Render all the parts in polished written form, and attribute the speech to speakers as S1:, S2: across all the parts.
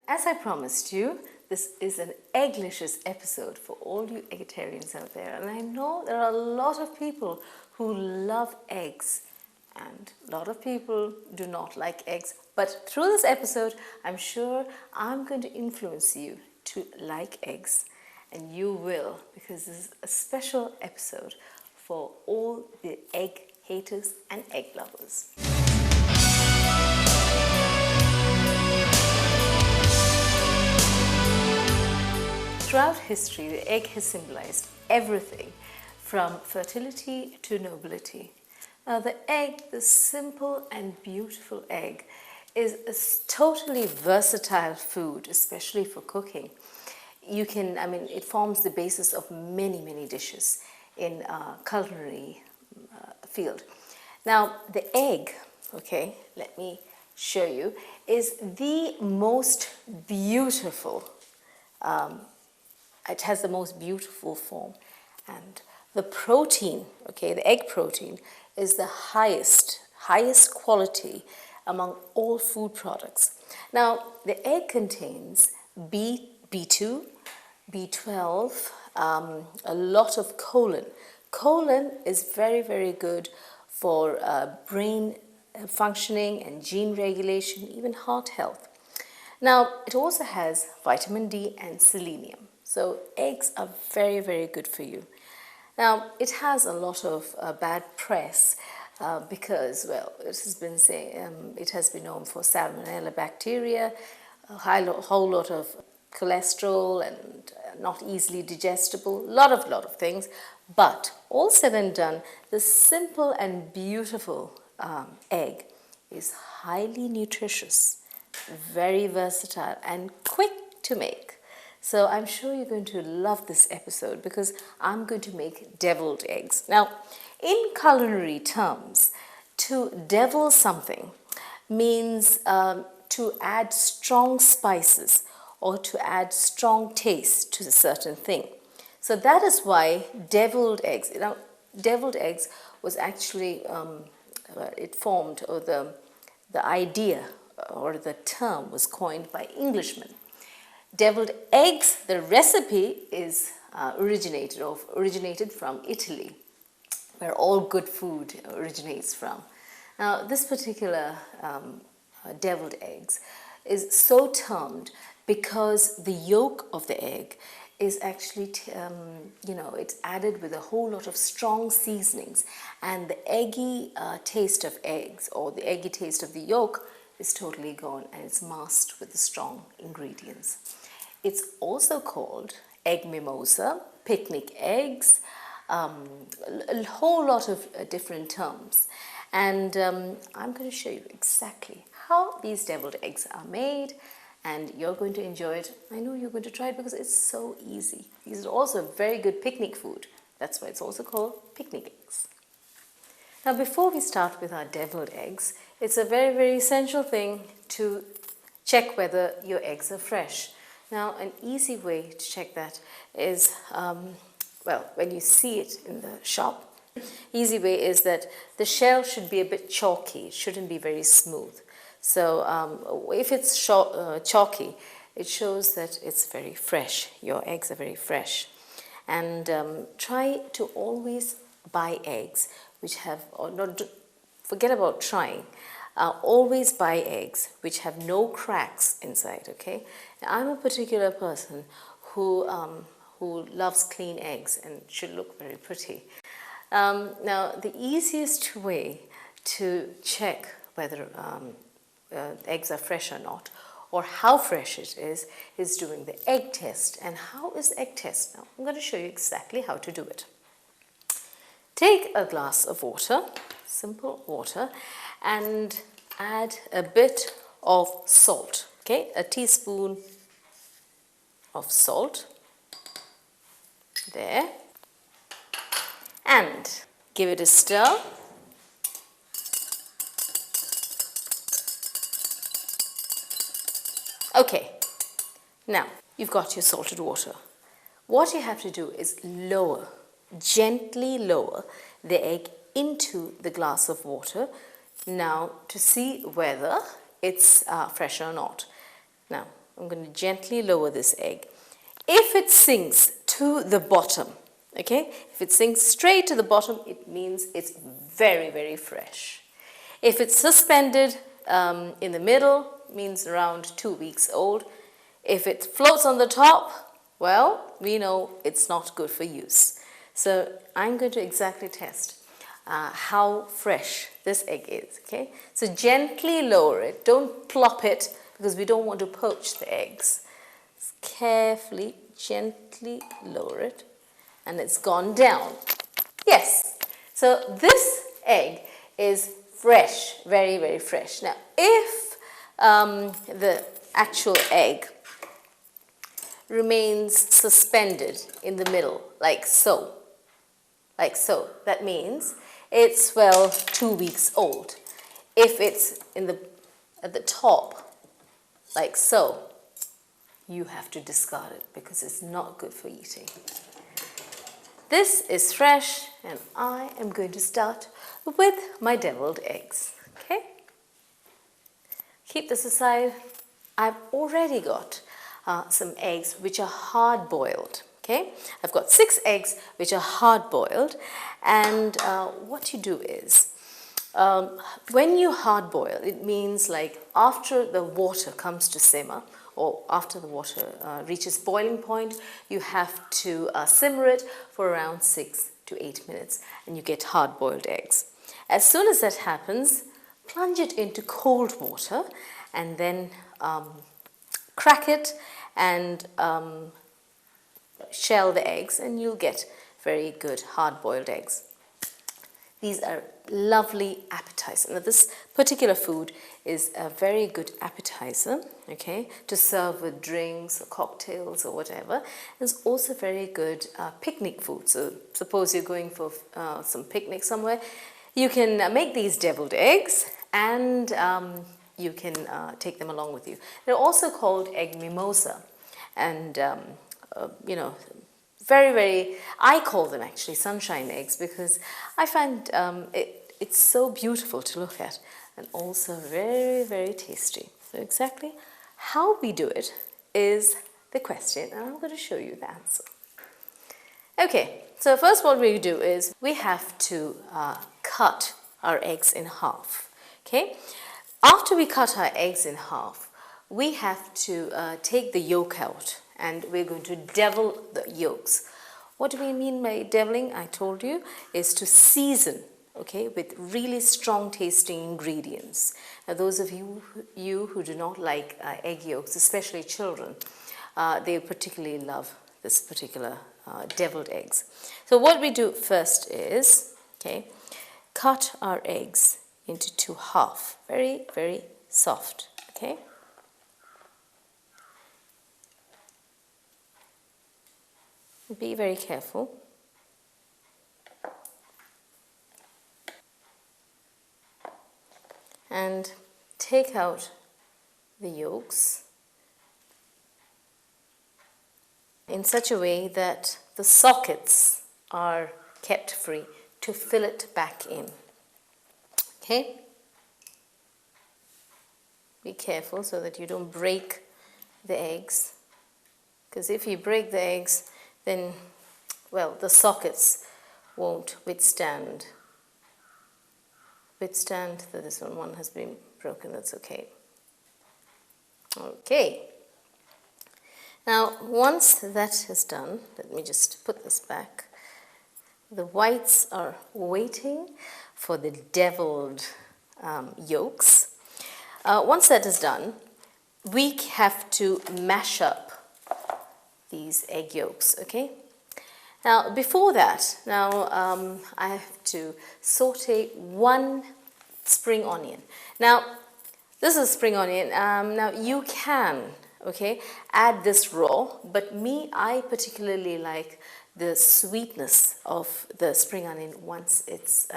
S1: As I promised you, this is an egglicious episode for all you vegetarians out there. And I know there are a lot of people who love eggs and a lot of people do not like eggs. But through this episode, I'm sure I'm going to influence you to like eggs. And you will, because this is a special episode for all the egg haters and egg lovers. Throughout history, the egg has symbolized everything from fertility to nobility. Now, the egg, the simple and beautiful egg, is a totally versatile food, especially for cooking. It forms the basis of many, many dishes in culinary field. Now, the egg, okay, let me show you, is the most beautiful. It has the most beautiful form, and the protein, okay, the egg protein is the highest quality among all food products. Now, the egg contains B2, B12, a lot of choline. Choline is very, very good for brain functioning and gene regulation, even heart health. Now, it also has vitamin D and selenium. So eggs are very, very good for you. Now, it has a lot of bad press because, well, it has been known for salmonella bacteria, a whole lot of cholesterol and not easily digestible, lot of things. But all said and done, the simple and beautiful egg is highly nutritious, very versatile and quick to make. So I'm sure you're going to love this episode because I'm going to make deviled eggs. Now, in culinary terms, to devil something means to add strong spices or to add strong taste to a certain thing. So that is why deviled eggs, deviled eggs was actually, it formed, or the idea or the term was coined by Englishmen. Deviled eggs, the recipe is originated from Italy, where all good food originates from. Now, this particular deviled eggs is so termed because the yolk of the egg is actually, it's added with a whole lot of strong seasonings, and the eggy taste of eggs or the eggy taste of the yolk is totally gone, and it's masked with the strong ingredients. It's also called egg mimosa, picnic eggs, a whole lot of different terms. And I'm going to show you exactly how these deviled eggs are made, and you're going to enjoy it. I know you're going to try it because it's so easy. These are also very good picnic food. That's why it's also called picnic eggs. Now, before we start with our deviled eggs, it's a very, very essential thing to check whether your eggs are fresh. Now, an easy way to check that is, when you see it in the shop, easy way is that the shell should be a bit chalky. It shouldn't be very smooth. So if it's chalky, it shows that it's very fresh. Your eggs are very fresh. And try to always buy eggs which have, forget about trying. Always buy eggs which have no cracks inside, okay? Now, I'm a particular person who loves clean eggs and should look very pretty. Now, the easiest way to check whether eggs are fresh or not, or how fresh it is doing the egg test. And how is the egg test? Now, I'm going to show you exactly how to do it. Take a glass of water, simple water, and add a bit of salt, okay? A teaspoon of salt, there, and give it a stir. Okay, now you've got your salted water. What you have to do is gently lower the egg into the glass of water now to see whether it's fresh or not. Now, I'm going to gently lower this egg. If it sinks to the bottom, okay, if it sinks straight to the bottom, it means it's very, very fresh. If it's suspended in the middle, means around 2 weeks old. If it floats on the top, well, we know it's not good for use. So I'm going to exactly test how fresh this egg is, okay? So gently lower it, don't plop it because we don't want to poach the eggs. Just carefully, gently lower it and it's gone down. Yes, so this egg is fresh, very, very fresh. Now, if the actual egg remains suspended in the middle, like so, that means it's, well, 2 weeks old. If it's at the top, like so, you have to discard it because it's not good for eating. This is fresh and I am going to start with my deviled eggs, okay? Keep this aside. I've already got some eggs which are hard boiled. Okay, I've got 6 eggs which are hard boiled, and what you do is when you hard boil, it means like after the water comes to simmer or after the water reaches boiling point, you have to simmer it for around 6 to 8 minutes and you get hard boiled eggs. As soon as that happens, plunge it into cold water and then crack it and shell the eggs and you'll get very good hard-boiled eggs. These are lovely appetizer. Now this particular food is a very good appetizer, okay, to serve with drinks or cocktails or whatever. It's also very good picnic food. So suppose you're going for some picnic somewhere, you can make these deviled eggs and you can take them along with you. They're also called egg mimosa and you know, very, very, I call them actually sunshine eggs because I find it's so beautiful to look at and also very, very tasty. So exactly how we do it is the question and I'm going to show you the answer. Okay, so first what we do is we have to cut our eggs in half, okay? After we cut our eggs in half, we have to take the yolk out and we're going to devil the yolks. What do we mean by deviling? I told you is to season, okay, with really strong tasting ingredients. Now those of you who do not like egg yolks, especially children, they particularly love this particular deviled eggs. So what we do first is, okay, cut our eggs into 2 halves, very, very soft, okay? Be very careful. And take out the yolks in such a way that the sockets are kept free to fill it back in. Okay? Be careful so that you don't break the eggs, because if you break the eggs, then, well, the sockets won't withstand that this one has been broken. That's okay. Okay. Now, once that is done, let me just put this back. The whites are waiting for the deviled yolks. Once that is done, we have to mash up these egg yolks, okay? Now, before that, I have to saute 1 spring onion. Now, this is spring onion. Now, you can, okay, add this raw, but I particularly like the sweetness of the spring onion once it's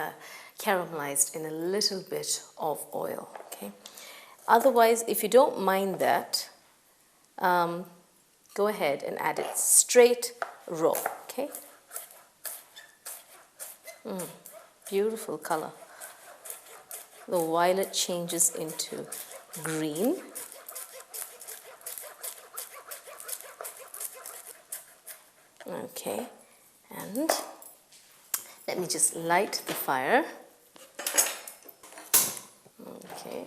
S1: caramelized in a little bit of oil, okay? Otherwise, if you don't mind that, go ahead and add it straight raw, okay? Beautiful color. The violet changes into green. Okay, and let me just light the fire. Okay,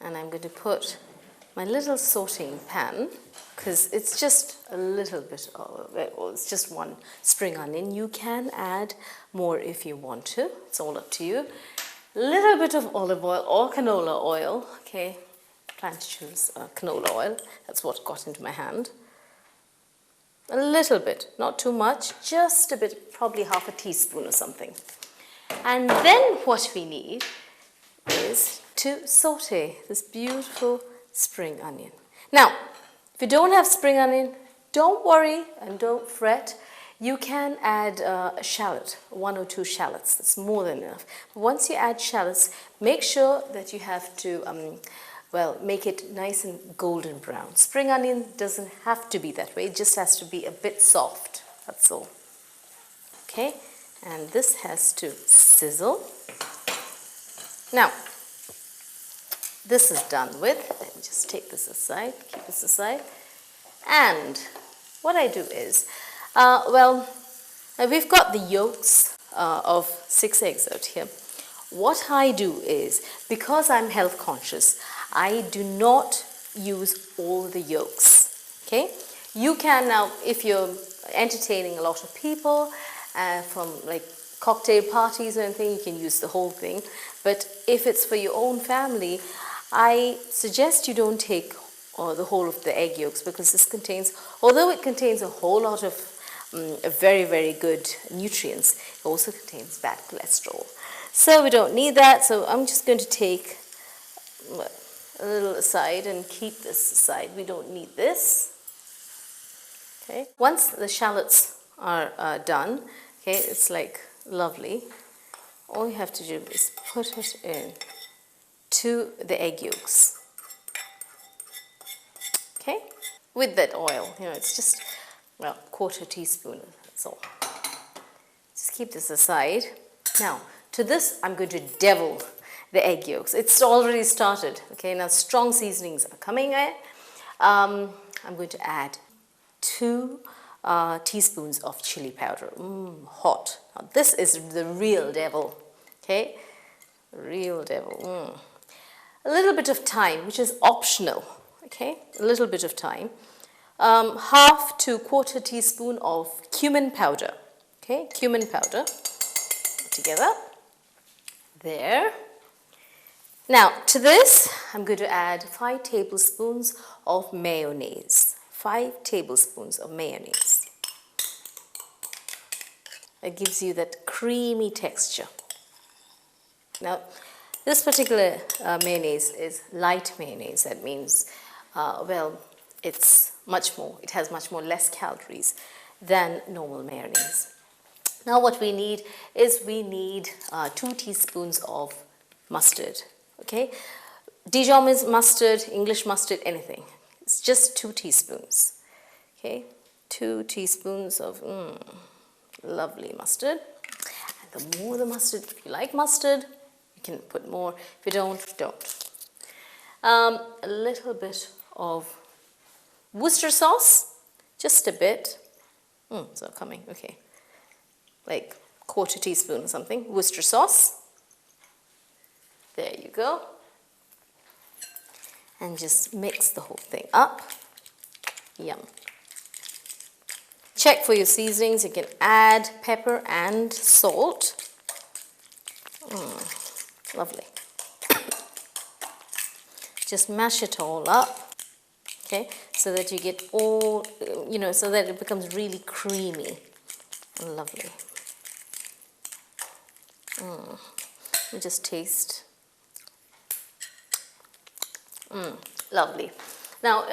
S1: and I'm going to put my little sauteing pan, because it's just a little bit of, well, it's just one spring onion. You can add more if you want to, it's all up to you. A little bit of olive oil or canola oil, okay, plan to choose canola oil, that's what got into my hand. A little bit, not too much, just a bit, probably half a teaspoon or something. And then what we need is to saute this beautiful spring onion. Now, if you don't have spring onion, don't worry and don't fret. You can add a shallot, 1 or 2 shallots, that's more than enough. But once you add shallots, make sure that you have to well, make it nice and golden brown. Spring onion doesn't have to be that way, it just has to be a bit soft, that's all. Okay, and this has to sizzle. Now, this is done with. Let me just take this aside, keep this aside. And what I do is, well, we've got the yolks of 6 eggs out here. What I do is, because I'm health conscious, I do not use all the yolks, okay? You can now, if you're entertaining a lot of people from like cocktail parties or anything, you can use the whole thing. But if it's for your own family, I suggest you don't take the whole of the egg yolks, because this contains, although it contains a whole lot of very, very good nutrients, it also contains bad cholesterol. So we don't need that, so I'm just going to take a little aside and keep this aside. We don't need this. Okay. Once the shallots are done, okay, it's like lovely. All you have to do is put it in to the egg yolks. Okay, with that oil, you know, it's just, well, 1/4 teaspoon, that's all. Just keep this aside. Now, to this, I'm going to devil the egg yolks. It's already started, okay? Now, strong seasonings are coming in. I'm going to add 2 teaspoons of chili powder. Hot. Now, this is the real devil, okay? Real devil. A little bit of thyme, which is optional, okay? A little bit of thyme. 1/2 to 1/4 teaspoon of cumin powder, okay? Cumin powder. Together. There. Now, to this, I'm going to add 5 tablespoons of mayonnaise. 5 tablespoons of mayonnaise. It gives you that creamy texture. Now, this particular mayonnaise is light mayonnaise. That means, well, it has much more less calories than normal mayonnaise. Now what we need is 2 teaspoons of mustard, okay? Dijon mustard, English mustard, anything. It's just 2 teaspoons, okay? 2 teaspoons of lovely mustard. And the more the mustard, if you like mustard, you can put more. If you don't, don't. A little bit of Worcester sauce, just a bit. It's not coming, okay. Like 1/4 teaspoon or something, Worcester sauce. There you go. And just mix the whole thing up. Yum. Check for your seasonings. You can add pepper and salt. Lovely. Just mash it all up, okay, so that you get all, you know, so that it becomes really creamy and lovely. You just taste. Lovely. Now,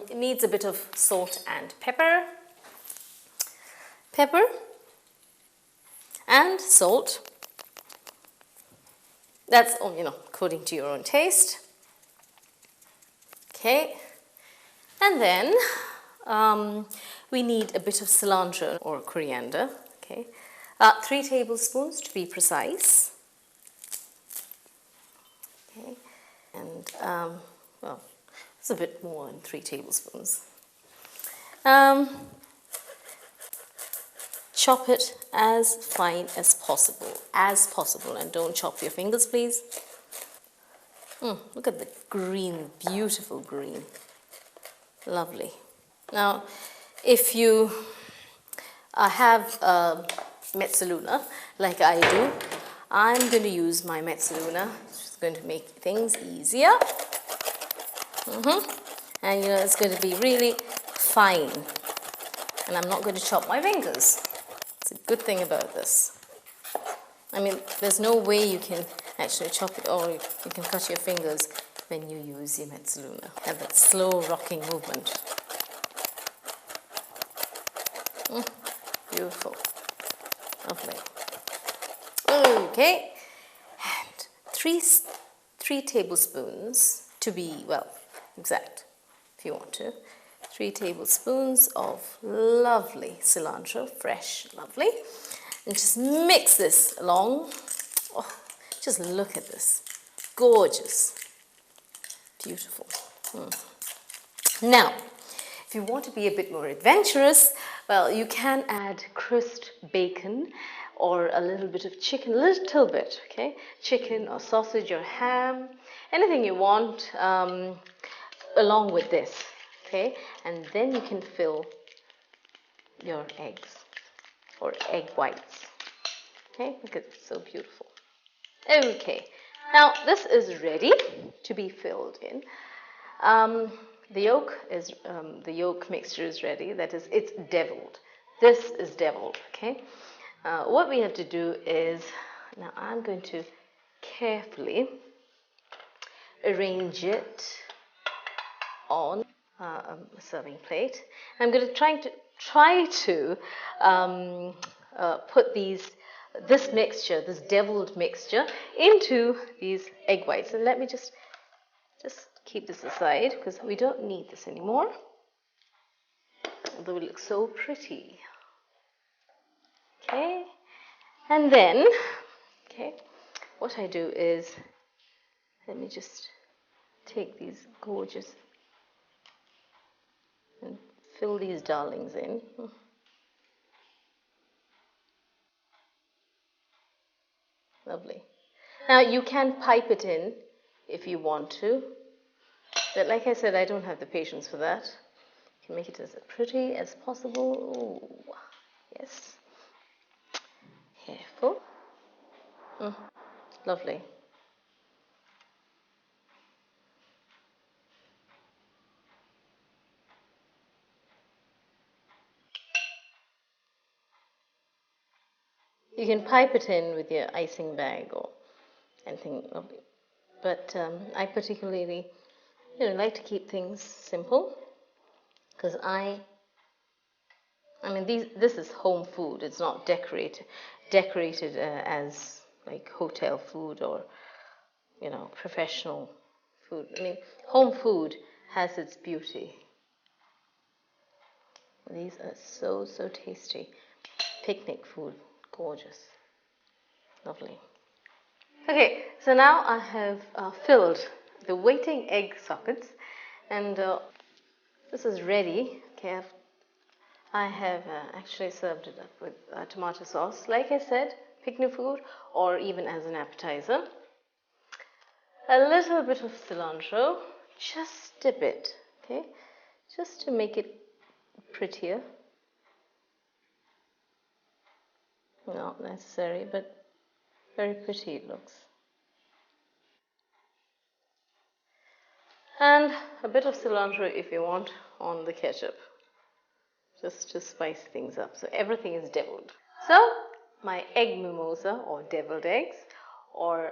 S1: it needs a bit of salt and pepper. Pepper and salt. That's, you know, according to your own taste. Okay. And then we need a bit of cilantro or coriander. Okay. 3 tablespoons to be precise. Okay. And, well, it's a bit more than 3 tablespoons. Um, chop it as fine as possible, and don't chop your fingers, please. Look at the green, beautiful green. Lovely. Now, if you have mezzaluna, like I do, I'm going to use my mezzaluna. It's going to make things easier. And you know, it's going to be really fine. And I'm not going to chop my fingers. It's a good thing about this. I mean, there's no way you can actually chop it, or you can cut your fingers when you use your mezzaluna. Have that slow rocking movement. Beautiful. Lovely. Okay. And three tablespoons, to be, well, exact, if you want to. 3 tablespoons of lovely cilantro, fresh, lovely. And just mix this along. Oh, just look at this. Gorgeous. Beautiful. Now, if you want to be a bit more adventurous, well, you can add crisped bacon or a little bit of chicken, a little bit, okay? Chicken or sausage or ham, anything you want along with this, okay? And then you can fill your eggs or egg whites, okay? Look at it, so beautiful. Okay, now this is ready to be filled in. The yolk mixture is ready. That is, it's deviled. This is deviled, okay? What we have to do is, now I'm going to carefully arrange it on a serving plate. I'm going to try to put this mixture, this deviled mixture, into these egg whites. And let me just keep this aside because we don't need this anymore. Although it looks so pretty. Okay, and then, okay, what I do is, let me just take these gorgeous and fill these darlings in. Lovely. Now you can pipe it in if you want to, but like I said, I don't have the patience for that. You can make it as pretty as possible. Ooh, yes. Careful. Lovely. You can pipe it in with your icing bag or anything lovely. But I particularly, like to keep things simple because I mean, this is home food. It's not decorated as like hotel food or professional food. I mean, home food has its beauty. These are so tasty. Picnic food, gorgeous, lovely. Okay, so now I have filled the waiting egg sockets, and this is ready. Okay, I have actually served it up with tomato sauce. Like I said, picnic food or even as an appetizer. A little bit of cilantro, just a bit, okay, just to make it prettier. Not necessary, but very pretty it looks. And a bit of cilantro if you want on the ketchup, just to spice things up. So everything is deviled. So my egg mimosa or deviled eggs or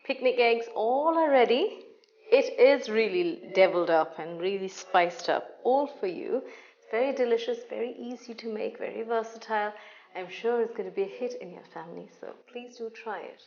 S1: picnic eggs all are ready. It is really deviled up and really spiced up, all for you. It's very delicious, very easy to make, very versatile. I'm sure it's going to be a hit in your family, so please do try it.